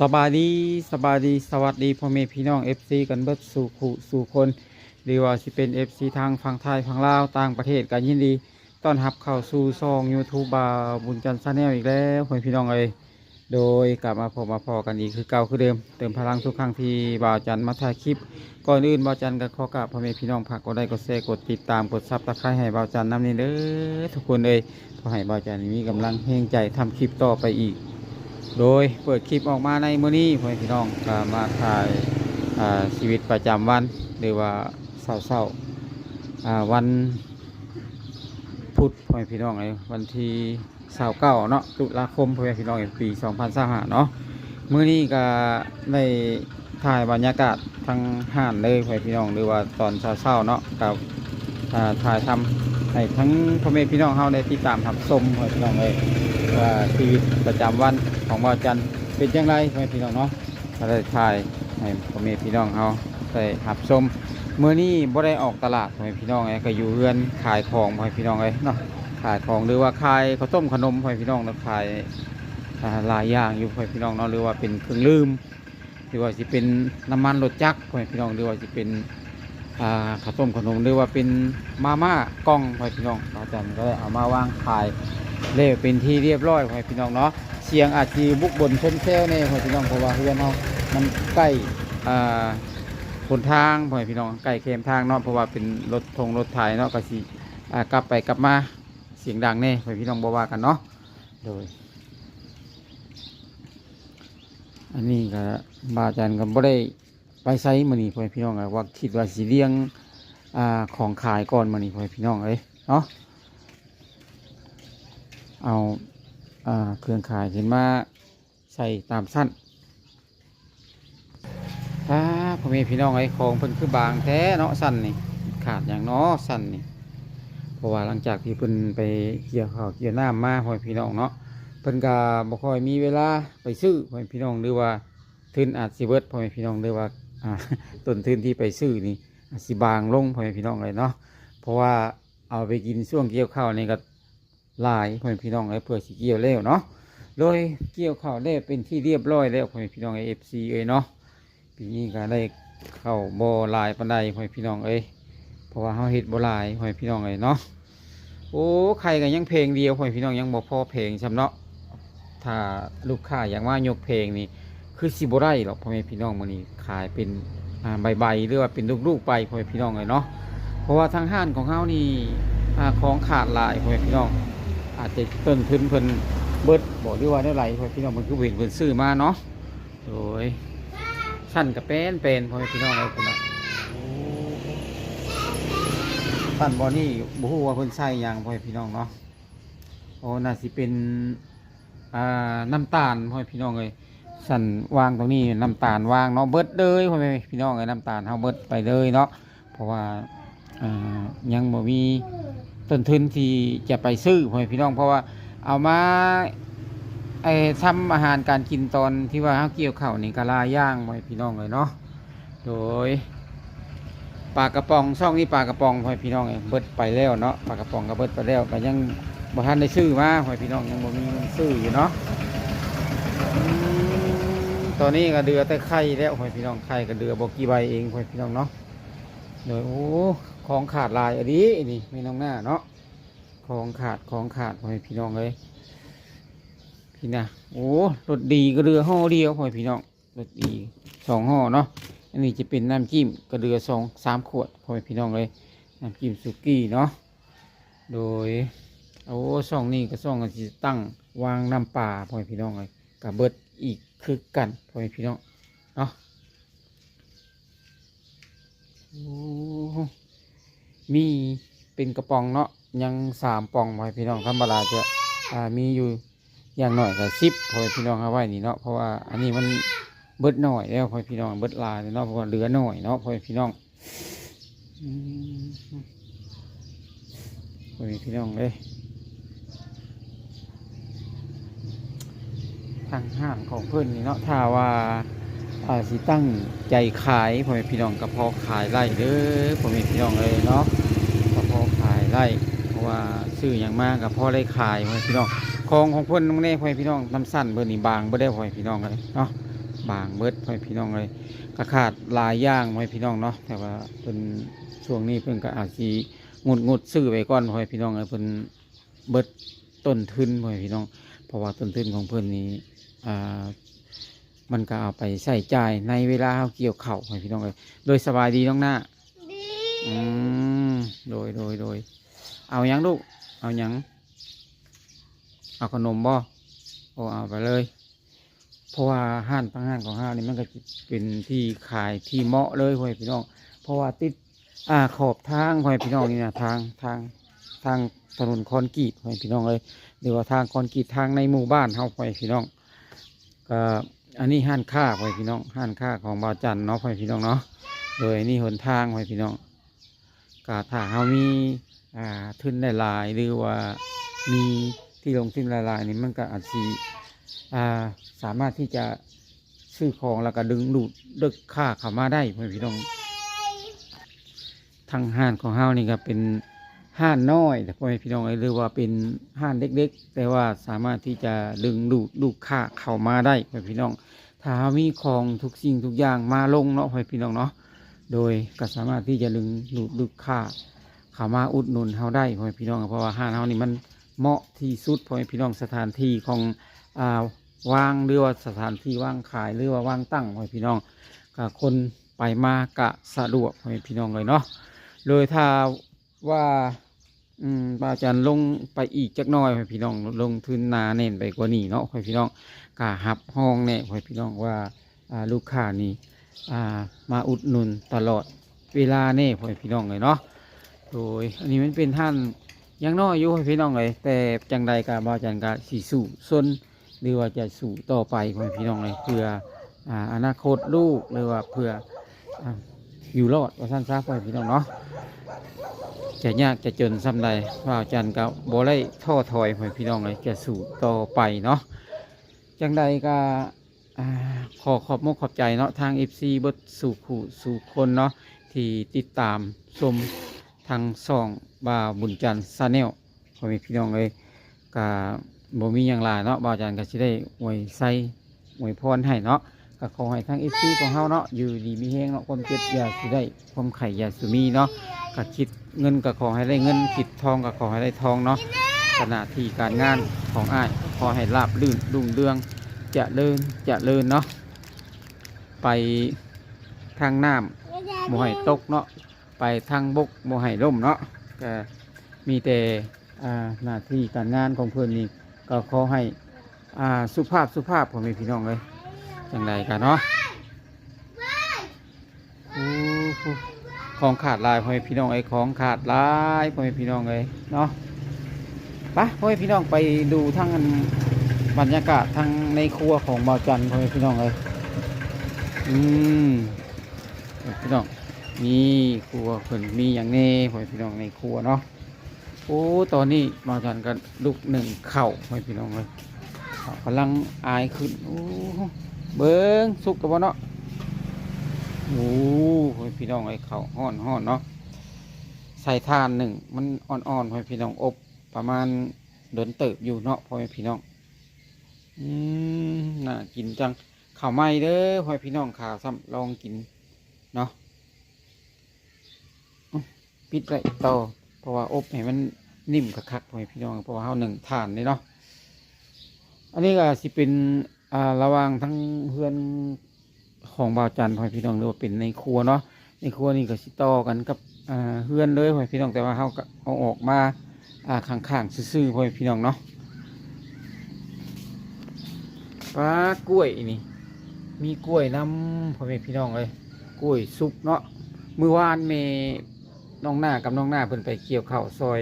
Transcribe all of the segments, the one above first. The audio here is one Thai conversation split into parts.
สบายดีสวัสดีพ่อแม่พี่น้องเอฟซีกันเบิดสู่คนหรือว่าสิเป็นเอฟซีทางฝั่งไทยฝั่งลาวต่างประเทศกันยินดีต้อนรับเข้าสู่ช่องยูทูบบาบุญจันทร์ชาแนลอีกแล้วพ่อแม่พี่น้องโดยกลับมาพอกันอีกคือเก่าคือเดิมเติมพลังทุกครั้งที่บ่าวจันทร์มาถ่ายคลิปก่อนอื่นบ่าวจันทร์ก็ขอกราบพ่อแม่พี่น้องฝากกดไลค์กดแชร์กดติดตามกดซับสไครต์ให้บ่าวจันทร์นำนี่เด้อทุกคนขอให้บ่าวจันทร์มีกำลังแห่งใจทำคลิปต่อไปอีก โดยเปิดคลิปออกมาในมื้อนี้พ่อแม่พี่น้องก็มาถ่ายชีวิตประจำวันหรือว่าเศร้าวันพุธพ่อแม่พี่น้องวันที่29เนาะตุลาคมพ่อแม่พี่น้องปี2025เนาะมื้อนี้ก็ได้ถ่ายบรรยากาศทางห้านเลยพ่อแม่พี่น้องหรือว่าตอนเช้าเนาะกับถ่ายทำให้ทั้งพ่อแม่พี่น้องเฮาได้ติดตามรับชมพ่อแม่พี่น้องว่าชีวิตประจำวันของบ่าวจันทร์เป็นอย่างไรพ่อแม่พี่น้องเนาะก็ได้ถ่ายให้พ่อแม่พี่น้องเฮาได้รับชมมื้อนี้บ่ได้ออกตลาดพ่อแม่พี่น้องก็อยู่เรือนขายของพ่อแม่พี่น้องเนาะขายของหรือว่าขายข้าวต้มขนมพ่อแม่พี่น้องแล้วขายหลายอย่างอยู่พ่อแม่พี่น้องเนาะหรือว่าเป็นเครื่องดื่มหรือว่าสิเป็นน้ำมันรถจักรพ่อแม่พี่น้องหรือว่าสิเป็นข้าวต้มขนมหรือว่าเป็นมาม่ากล้องพ่อแม่พี่น้องบ่าวจันทร์ก็ได้เอามาวางขายเล่เป็นที่เรียบร้อยพ่อแม่พี่น้องเนาะเสียงอาจจะบุกบนชนแซวเนี่ยพ่อพี่น้องเพราะว่าเรือนเรามันใกล้บนทางพ่อพี่น้องใกล้เข็มทางเนาะเพราะว่าเป็นรถไถเนาะก็สิกลับไปกลับมาเสียงดังเนี่ยพ่อพี่น้องบ่ว่ากันเนาะโดยอันนี้ก็บาอาจารย์ก็บ่ได้ไปไซมื้อนี้พ่อพี่น้องว่าคิดว่าสิเลี้ยงของขายก่อนมื้อนี้พ่อพี่น้องเนาะเอาเครื่องขายขึ้นมาใส่ตามสั้นพ่อแม่พี่น้องของเพิ่นคือบางแท้เนาะสั้นนี่ขาดอย่างเนาะสั้นนี่เพราะว่าหลังจากที่เพิ่นไปเกี่ยวข้าวเกี่ยวน้ำมาพ่อแม่พี่น้องเนาะเพิ่นก็บ่ค่อยมีเวลาไปซื้อพ่อแม่พี่น้องหรือว่าทุนอาจสิเบิดพ่อแม่พี่น้องหรือว่าต้นทุนที่ไปซื้อนี่อาจสิบางลงพ่อแม่พี่น้องเนาะเพราะว่าเอาไปกินช่วงเกี่ยวข้าวนี่ก็หลายพ่อแม่พี่น้องเพื่อสิเกี่ยวแล้วเนาะโดยเกี่ยวข้าวได้เป็นที่เรียบร้อยแล้วพ่อแม่พี่น้องFCเนาะปีนี้ก็ได้เข้าบ่หลายปานใดพ่อแม่พี่น้องเพราะว่าเฮาเฮ็ดบ่หลายพ่อแม่พี่น้องเนาะโอ้ใครก็ยังเพลงเดียวพ่อแม่พี่น้องยังบ่พอเพลงซำเนาะถ้าลูกค้าอยากว่ายกเพลงนี่คือสิบ่ได้หรอกพ่อแม่พี่น้องมื้อนี้ขายเป็นใบหรือว่าเป็นลูกๆไปพ่อแม่พี่น้องเนาะเพราะว่าทางห้านของเฮานี่ของขาดหลายพ่อแม่พี่น้องอาจจะต้นทุนเพิ่นเบิดบอกด้วยว่าได้ไรพ่อพี่น้องมันคือเห็นเพิ่นซื้อมาเนาะโดยสั้นกับเป็นพ่อพี่น้องคนละสั้นบอนี่บุหัวาเพิ่นใส่ยางพ่อพี่น้องเนาะโอ้น่าสิเป็นน้ำตาลพ่อพี่น้องสั้นวางตรงนี้น้ำตาลวางเนาะเบิดเลยพ่อพี่น้องน้ำตาลเฮาเบิดไปเลยเนาะเพราะว่ายังบ่มีต้นทุนที่จะไปซื้อพ่อพี่น้องเพราะว่าเอามาทำอาหารการกินตอนที่ว่าเกี่ยวข้าวนี่กะลาย่างพ่อพี่น้องเนาะโดยปลากระป๋องช่องนี้ปลากระป๋องพ่อพี่น้องเบิดไปแล้วเนาะปลากระป๋องก็เบิดไปแล้วก็ยังบ่ทันได้ซื้อมาพ่อพี่น้องยังบ่มีเงินซื้ออยู่เนาะตอนนี้ก็เดือแต่ไข่แล้วพ่อพี่น้องไข่ก็เดือบ่กี่ใบเองพ่อพี่น้องเนาะโดยโอ้ของขาดลายอันนี้นี่ไม่น้องหน้าเนาะของขาดพ่อพี่น้องพี่นะโอ้รสดีก็เรือห่อเดียวพ่อพี่น้องรสดี2 ห่อเนาะอันนี้จะเป็นน้ำจิ้มก็เรือ3 ขวดพ่อพี่น้องน้ำจิ้มสุกี้เนาะโดยโอ้ช่องนี้ก็ช่องก็จะตั้งวางน้ำปลาพ่อพี่น้องกับเบิดอีกคือกันพ่อพี่น้องเนาะโอ้มีเป็นกระป๋องเนาะยัง3 ป่องพ่อพี่น้องธรรมดาจะมีอยู่อย่างหน่อยก็10พ่อพี่น้องเอาไว้นี่เนาะเพราะว่าอันนี้มันเบิดหน่อยแล้วพ่อพี่น้องเบิดลายเนาะเพราะว่าเหลือหน่อยเนาะพ่อพี่น้องพ่อพี่น้องทางห้างของเพื่อนนี่เนาะถ้าว่าสิตั้งใจขายพ่อพี่น้องก็พอขายไร่เด้อพ่อพี่น้องเนาะก็พอขายไร่เพราะว่าซื้ออย่างมากก็พอได้ขายพ่อพี่น้องของเพื่อนน้องเน่พ่อพี่น้องน้ำสั้นเบอร์นี่บางเบอร์ได้พ่อพี่น้องเนาะ บางเบิดพ่อพี่น้องเลยก็ขาดหลายอย่างพ่อพี่น้องเนาะแต่ว่าเพิ่นช่วงนี้เพิ่นก็อาจสิงดซื้อไปก่อนพ่อพี่น้องเลยเพิ่นเบิดต้นทุนพ่อพี่น้องเพราะว่าต้นทุนของเพิ่นนี้อ่ามันก็เอาไปใช้จ่ายในเวลาเกี่ยวข้าวพ่อพี่น้องเลยโดยสบายดีน้องหน้าอืมโดยเอายังลูกเอายังเอาขนมบ่โอ้เอาไปเลยเพราะว่าห้านตั้งห้านของห้านี่มันก็เป็นที่ขายที่เหมาะเลยพ่อพี่น้องเพราะว่าติดขอบทางพ่อพี่น้องนี่นะทางถนนคอนกรีตพ่อพี่น้องเลยหรือว่าทางคอนกรีตทางในหมู่บ้านเฮาพ่อพี่น้องก็อันนี้ห้านค้าพ่อพี่น้องห้านค้าของบ่าวจันเนาะพ่อพี่น้องเนาะโดยนี่หนทางพ่อพี่น้องก็ถ้าเฮามีทุนได้หลายหรือว่ามีที่ลงทุนหลายๆนี่มันก็อาจสิสามารถที่จะซื้อของแล้วก็ดึงดูดดึกค่าเข้ามาได้พ่อพี่น้องทางห้านของเฮานี่ก็เป็นห้านน้อยแต่พ่อพี่น้องหรือว่าเป็นห้านเล็กๆแต่ว่าสามารถที่จะดึงดูดลูกค้าเข้ามาได้พ่อพี่น้องถ้าเฮามีของทุกสิ่งทุกอย่างมาลงเนาะพ่อพี่น้องเนาะโดยก็สามารถที่จะดึงดูดลูกค้าเข้ามาอุดหนุนเฮาได้พ่อพี่น้องเพราะว่าห้านเฮานี่มันเหมาะที่สุดพ่อพี่น้องสถานที่ของวางหรือว่าสถานที่ว่างขายหรือว่าว่างตั้งพ่อพี่น้องกับคนไปมากะสะดวกพ่อพี่น้องเลยเนาะโดยถ้าว่าบาจันลงไปอีกจักหน้อยพ่อพี่น้องลงทุนนาเน้นไปกว่านี้เนาะพ่อพี่น้องกะหับห้องเนี่ยพ่อพี่น้องว่าลูกค้านี่มาอุดหนุนตลอดเวลาเนี่ยพ่อพี่น้องเลยเนาะโดยอันนี้มันเป็นท่านยังน้อยอยู่พ่อพี่น้องเลยแต่จังใดกะบาจันกะสีสู่ส่วนหรือว่าจะสู่ต่อไปพ่อพี่น้องเลยเพื่ออนาคตลูกหรือว่าเพื่ออยู่รอดว่าสั้นซะพ่อพี่น้องเนาะจะยากจะจนซ้ำใดว่าจันกับโบไล่ท่อถอยพ่อพี่น้องเลยจะสู่ต่อไปเนาะจังใดก็ขอขอบมุกขอบใจเนาะทาง FC บดสู่คนเนาะที่ติดตามชมทางช่องบ่าวบุญจันทร์ชาแนลพ่อพี่น้องเลยก็บ่มีอย่างไรเนาะบ่าวจันก็จะได้อวยใส่อวยพรให้เนาะก็ขอให้ทั้ง FC ของเฮาเนาะอยู่ดีมีแห้งเนาะความเจ็บอย่าสิได้ความไข่อย่าสิมีเนาะก็คิดเงินก็ขอให้ได้เงินคิดทองก็ขอให้ได้ทองเนาะขณะที่การงานของอ้ายขอให้ราบรื่นรุ่งเรืองเจริญเนาะไปทางน้ำบ่ให้ตกเนาะไปทางบกบ่ให้ล่มเนาะก็มีแต่หน้าที่การงานของเพื่อนนี่ก็ขอให้สุภาพผมมีพี่น้องเลยจังใดกันเนาะของขาดลายพ่อพี่น้องไอ้ของขาดลายพ่อพี่น้องเลยเนาะไปพ่อพี่น้องไปดูทั้งบรรยากาศทั้งในครัวของบ่าวจันพ่อพี่น้องเลยพี่น้องนี่ครัวเพิ่นมีอย่างนี้พ่อพี่น้องในครัวเนาะโอ้ตอนนี้บ่าวจันก็ลูกหนึ่งเข่าพ่อพี่น้องเลยกำลังอายขึ้นโอ้เบิ้งสุกกับว่าเนาะโอ้พี่น้องไอ้เขาห้อนเนาะใส่ทานหนึ่งมันอ่อนๆพี่น้องอบประมาณเดินเติบอยู่เนาะพ่อพี่น้องน่ากินจังข้าวไหม้เด้อพ่อพี่น้องข่าวซ้ำลองกินเนาะปิดไรต่อเพราะว่าอบให้มันนิ่มคักๆพ่อพี่น้องเพราะว่าเขาหนึ่งทานนี่เนาะอันนี้ก็สิเป็นระหว่างทั้งเพื่อนของบ่าวจันทร์พ่อพี่น้องหรือว่าเป็นในครัวเนาะในครัวนี่ก็สิต่อกันกับเพื่อนเลยพ่อพี่น้องแต่ว่าเขาก็เอาออกมาข้างๆซื่อๆพ่อพี่น้องเนาะปลากล้วยนี่มีกล้วยน้ำพ่อพี่น้องเลยกล้วยสุกเนาะเมื่อวานเมน้องหน้ากับน้องหน้าเพิ่นไปเกี่ยวข้าวซอย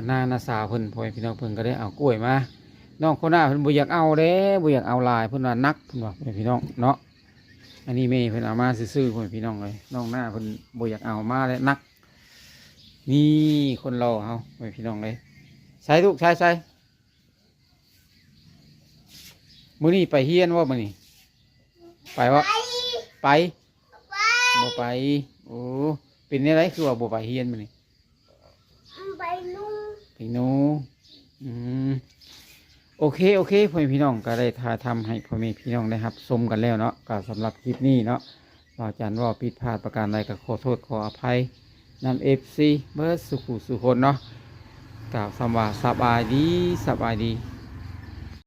นาสาวเพิ่นพ่อพี่น้องเพิ่นก็ได้เอากล้วยมาน้องคนหน้าเพิ่นบ่อยากเอาเด้บ่อยากเอาลายเพิ่นว่านักเพิ่นว่าพี่น้องเนาะอันนี้เมย์เพิ่นเอามาซื่อๆเพิ่นพี่น้องเลยน้องหน้าเพิ่นบ่อยากเอามาเลยนักนี่คนรอเฮาพี่น้องเลยใช้ลูกใช้มื้อนี้ไปเฮียนว่ามื้อนี้ไปวะไปบ่ไปโอ้เป็นอะไรคือว่าบ่ไปเฮียนมื้อนี้ ไปนู โอเคพ่อแม่พี่น้องก็ได้ถ่ายทำให้พ่อแม่พี่น้องได้รับชมกันแล้วเนาะก็สำหรับคลิปนี้เนาะว่าอาจารย์ว่าผิดพลาดประการใดก็ขอโทษขออภัยนำFCเบิร์ดสุขุสุคนเนาะกล่าวสำว่าสบายดี